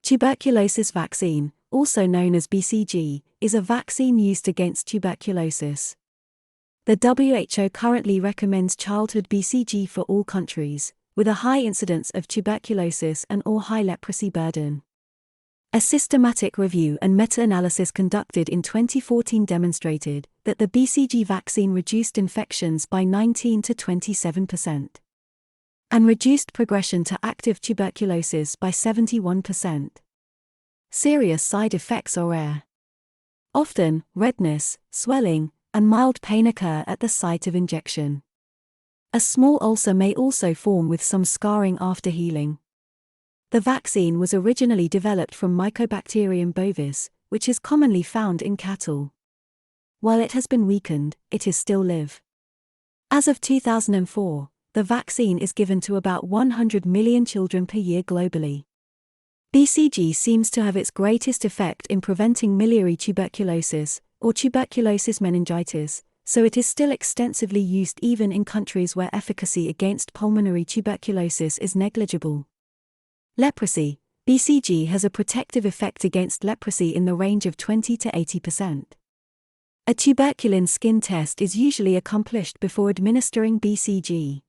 Tuberculosis vaccine, also known as BCG, is a vaccine used against tuberculosis. The WHO currently recommends childhood BCG for all countries, with a high incidence of tuberculosis and/or high leprosy burden. A systematic review and meta-analysis conducted in 2014 demonstrated that the BCG vaccine reduced infections by 19 to 27%. And reduced progression to active tuberculosis by 71%. Serious side effects are rare. Often, redness, swelling, and mild pain occur at the site of injection. A small ulcer may also form with some scarring after healing. The vaccine was originally developed from Mycobacterium bovis, which is commonly found in cattle. While it has been weakened, it is still live. As of 2004, the vaccine is given to about 100 million children per year globally. BCG seems to have its greatest effect in preventing miliary tuberculosis, or tuberculosis meningitis, so it is still extensively used even in countries where efficacy against pulmonary tuberculosis is negligible. Leprosy. BCG has a protective effect against leprosy in the range of 20 to 80%. A tuberculin skin test is usually accomplished before administering BCG.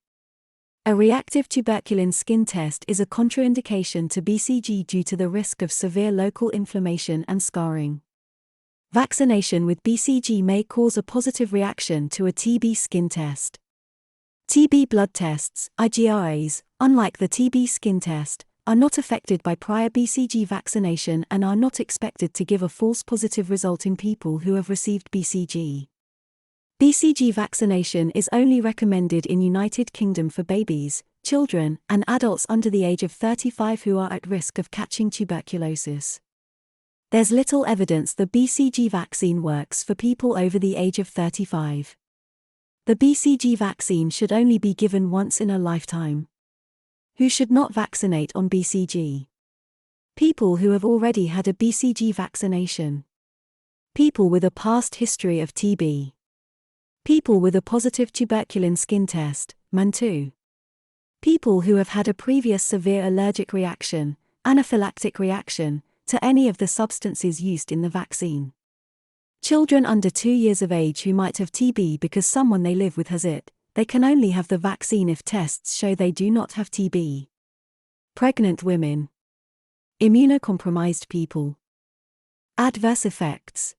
A reactive tuberculin skin test is a contraindication to BCG due to the risk of severe local inflammation and scarring. Vaccination with BCG may cause a positive reaction to a TB skin test. TB blood tests, IgRAs, unlike the TB skin test, are not affected by prior BCG vaccination and are not expected to give a false positive result in people who have received BCG. BCG vaccination is only recommended in United Kingdom for babies, children, and adults under the age of 35 who are at risk of catching tuberculosis. There's little evidence the BCG vaccine works for people over the age of 35. The BCG vaccine should only be given once in a lifetime. Who should not vaccinate on BCG? People who have already had a BCG vaccination. People with a past history of TB. People with a positive tuberculin skin test, MAN2. People who have had a previous severe allergic reaction, anaphylactic reaction, to any of the substances used in the vaccine. Children under 2 years of age who might have TB because someone they live with has it, they can only have the vaccine if tests show they do not have TB. Pregnant women. Immunocompromised people. Adverse effects.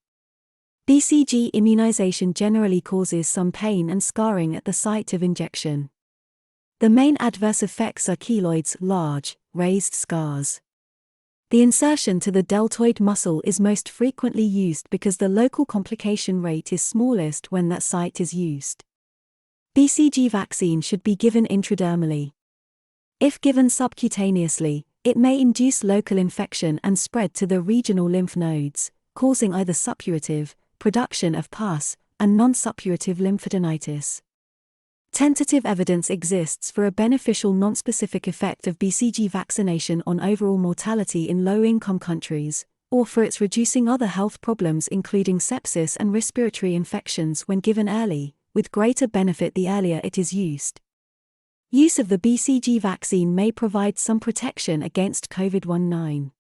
BCG immunization generally causes some pain and scarring at the site of injection. The main adverse effects are keloids, large, raised scars. The insertion to the deltoid muscle is most frequently used because the local complication rate is smallest when that site is used. BCG vaccine should be given intradermally. If given subcutaneously, it may induce local infection and spread to the regional lymph nodes, causing either suppurative, production of pus, and non-suppurative lymphadenitis. Tentative evidence exists for a beneficial non-specific effect of BCG vaccination on overall mortality in low-income countries, or for its reducing other health problems including sepsis and respiratory infections when given early, with greater benefit the earlier it is used. Use of the BCG vaccine may provide some protection against COVID-19.